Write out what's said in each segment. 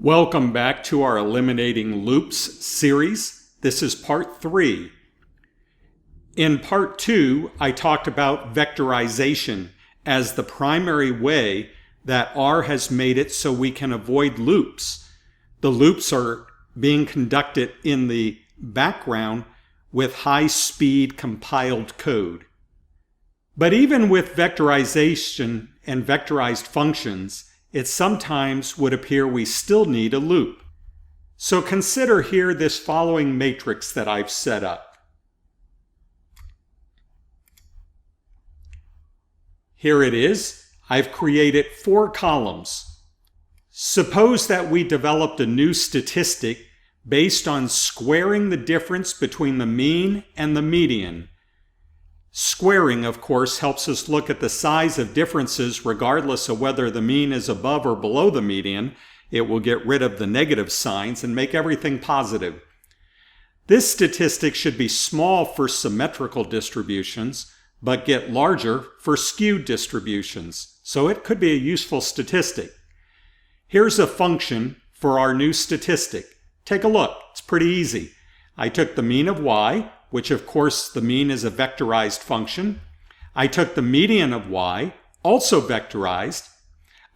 Welcome back to our Eliminating Loops series. This is part 3. In part 2, I talked about vectorization as the primary way that R has made it so we can avoid loops. The loops are being conducted in the background with high-speed compiled code. But even with vectorization and vectorized functions, it sometimes would appear we still need a loop. So consider here this following matrix that I've set up. Here it is. I've created 4 columns. Suppose that we developed a new statistic based on squaring the difference between the mean and the median. Squaring, of course, helps us look at the size of differences regardless of whether the mean is above or below the median. It will get rid of the negative signs and make everything positive. This statistic should be small for symmetrical distributions, but get larger for skewed distributions. So it could be a useful statistic. Here's a function for our new statistic. Take a look. It's pretty easy. I took the mean of y, which of course the mean is a vectorized function. I took the median of y, also vectorized.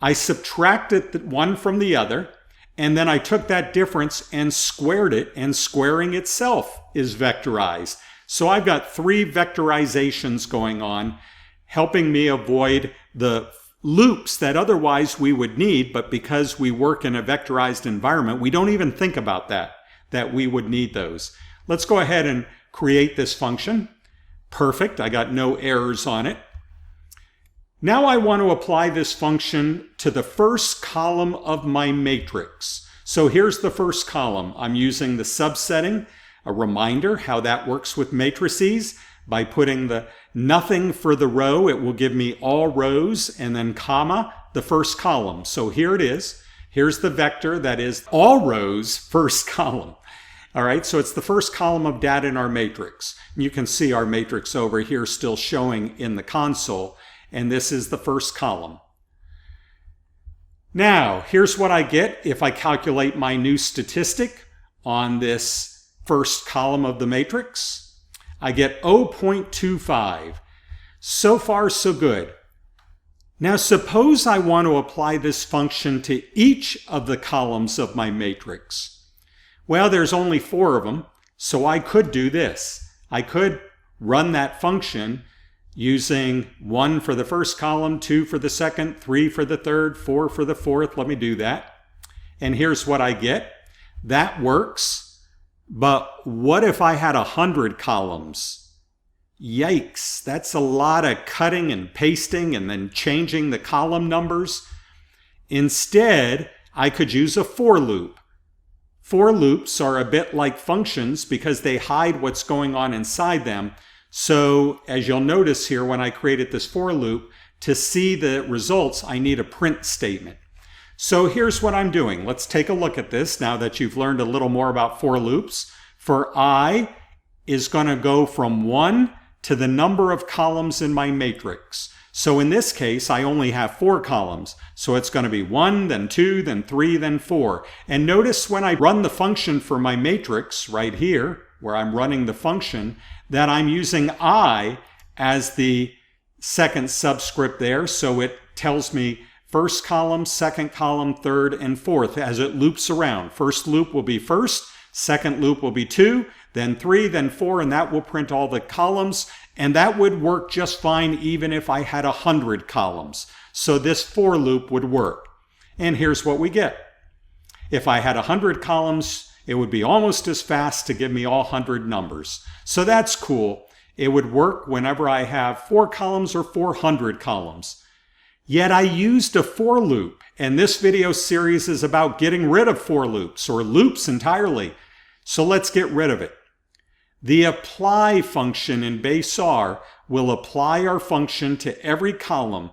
I subtracted one from the other, and then I took that difference and squared it, and squaring itself is vectorized. So I've got 3 vectorizations going on, helping me avoid the loops that otherwise we would need, but because we work in a vectorized environment, we don't even think about that we would need those. Let's go ahead and create this function. Perfect, I got no errors on it. Now I want to apply this function to the first column of my matrix. So here's the first column. I'm using the subsetting, a reminder how that works with matrices. By putting the nothing for the row, it will give me all rows, and then comma, the first column. So here it is. Here's the vector that is all rows, first column. All right, so it's the first column of data in our matrix. You can see our matrix over here still showing in the console, and this is the first column. Now, here's what I get if I calculate my new statistic on this first column of the matrix. I get 0.25. So far, so good. Now, suppose I want to apply this function to each of the columns of my matrix. Well, there's only 4 of them, so I could do this. I could run that function using 1 for the first column, 2 for the second, 3 for the third, 4 for the fourth. Let me do that. And here's what I get. That works, but what if I had 100 columns? Yikes, that's a lot of cutting and pasting and then changing the column numbers. Instead, I could use a for loop. For loops are a bit like functions because they hide what's going on inside them. So as you'll notice here when I created this for loop, to see the results, I need a print statement. So here's what I'm doing. Let's take a look at this now that you've learned a little more about for loops. For I is going to go from 1 to the number of columns in my matrix. So in this case, I only have 4 columns. So it's going to be 1, then 2, then 3, then 4. And notice when I run the function for my matrix right here, where I'm running the function, that I'm using I as the second subscript there. So it tells me first column, second column, third, and fourth as it loops around. First loop will be first, second loop will be 2, then 3, then 4, and that will print all the columns. And that would work just fine even if I had 100 columns. So this for loop would work. And here's what we get. If I had 100 columns, it would be almost as fast to give me all 100 numbers. So that's cool. It would work whenever I have 4 columns or 400 columns. Yet I used a for loop, and this video series is about getting rid of for loops or loops entirely. So let's get rid of it. The apply function in base R will apply our function to every column.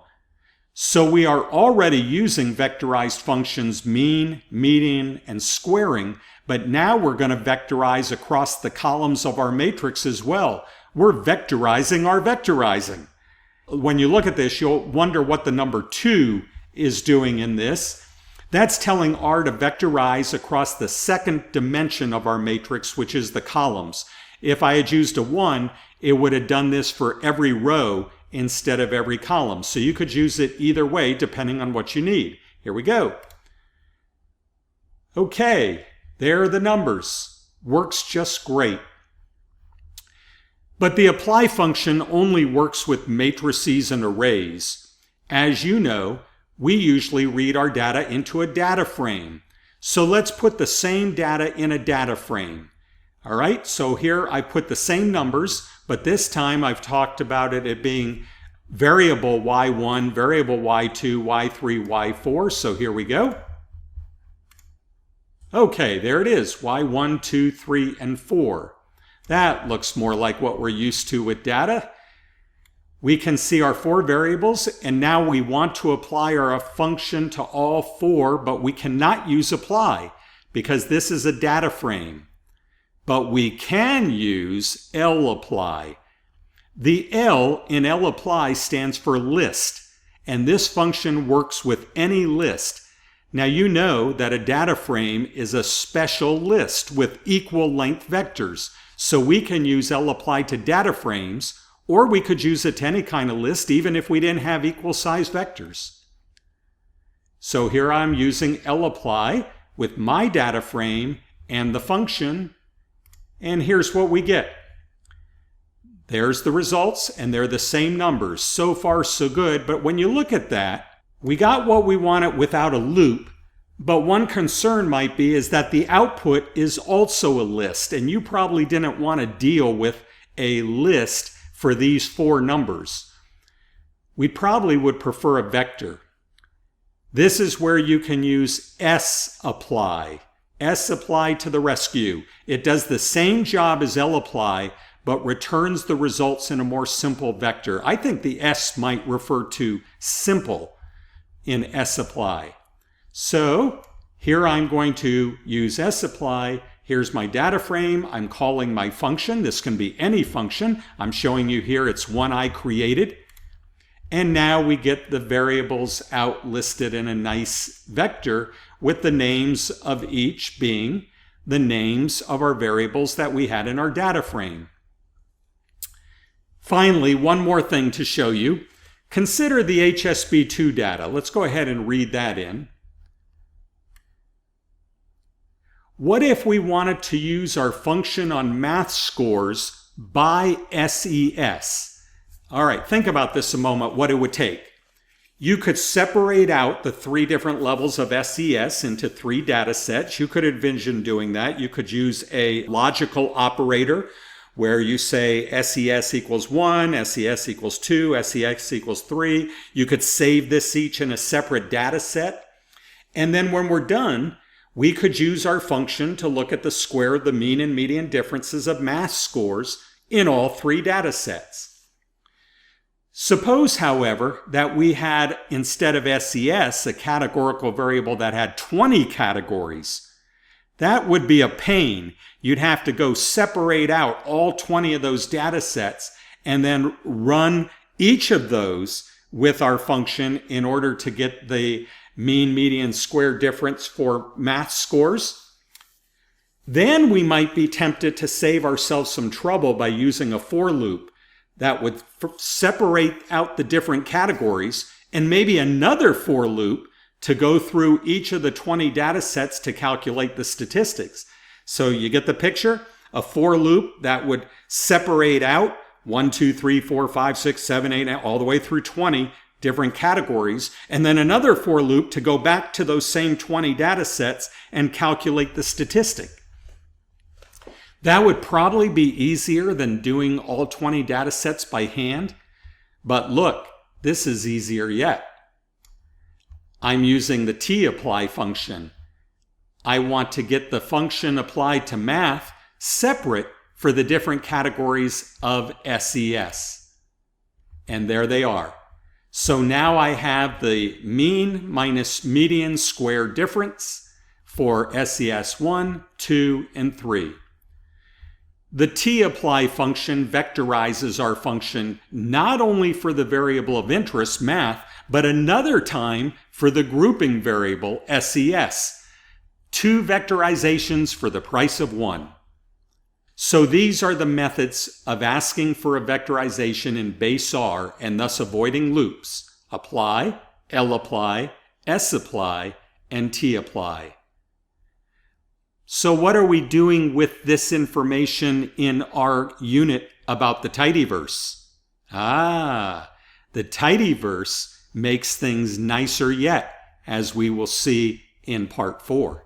So we are already using vectorized functions mean, median, and squaring, but now we're going to vectorize across the columns of our matrix as well. We're vectorizing our vectorizing. When you look at this, you'll wonder what the number 2 is doing in this. That's telling R to vectorize across the second dimension of our matrix, which is the columns. If I had used a 1, it would have done this for every row instead of every column. So you could use it either way depending on what you need. Here we go. Okay, there are the numbers. Works just great. But the apply function only works with matrices and arrays. As you know, we usually read our data into a data frame. So let's put the same data in a data frame. All right, so here I put the same numbers, but this time I've talked about it being variable y1, variable y2, y3, y4. So here we go. Okay, there it is, y1, 2, 3, and 4. That looks more like what we're used to with data. We can see our 4 variables, and now we want to apply our function to all 4, but we cannot use apply because this is a data frame. But we can use lapply. The L in lapply stands for list, and this function works with any list. Now you know that a data frame is a special list with equal length vectors. So we can use lapply to data frames, or we could use it to any kind of list even if we didn't have equal size vectors. So here I'm using lapply with my data frame and the function, and here's what we get. There's the results, and they're the same numbers. So far, so good, but when you look at that, we got what we wanted without a loop, but one concern might be is that the output is also a list, and you probably didn't want to deal with a list for these 4 numbers. We probably would prefer a vector. This is where you can use sapply. Sapply to the rescue. It does the same job as lapply, but returns the results in a more simple vector. I think the S might refer to simple in sapply. So here I'm going to use sapply. Here's my data frame. I'm calling my function. This can be any function. I'm showing you here it's one I created. And now we get the variables out listed in a nice vector with the names of each being the names of our variables that we had in our data frame. Finally, one more thing to show you. Consider the HSV2 data. Let's go ahead and read that in. What if we wanted to use our function on math scores by SES? All right, think about this a moment, what it would take. You could separate out the 3 different levels of SES into 3 data sets. You could envision doing that. You could use a logical operator where you say SES equals 1, SES equals 2, SES equals 3. You could save this each in a separate data set. And then when we're done, we could use our function to look at the square of the mean and median differences of math scores in all 3 data sets. Suppose, however, that we had, instead of SES, a categorical variable that had 20 categories. That would be a pain. You'd have to go separate out all 20 of those data sets and then run each of those with our function in order to get the mean, median, square difference for math scores. Then we might be tempted to save ourselves some trouble by using a for loop that would separate out the different categories and maybe another for loop to go through each of the 20 data sets to calculate the statistics. So you get the picture? A for loop that would separate out 1, 2, 3, 4, 5, 6, 7, 8, all the way through 20 different categories, and then another for loop to go back to those same 20 data sets and calculate the statistic. That would probably be easier than doing all 20 data sets by hand. But look, this is easier yet. I'm using the tapply function. I want to get the function applied to math separate for the different categories of SES. And there they are. So now I have the mean minus median square difference for SES 1, 2, and 3. The tapply function vectorizes our function not only for the variable of interest, math, but another time for the grouping variable SES. 2 vectorizations for the price of 1. So these are the methods of asking for a vectorization in base R and thus avoiding loops: apply, lapply, sapply, and tapply. So what are we doing with this information in our unit about the tidyverse? The tidyverse makes things nicer yet, as we will see in part 4.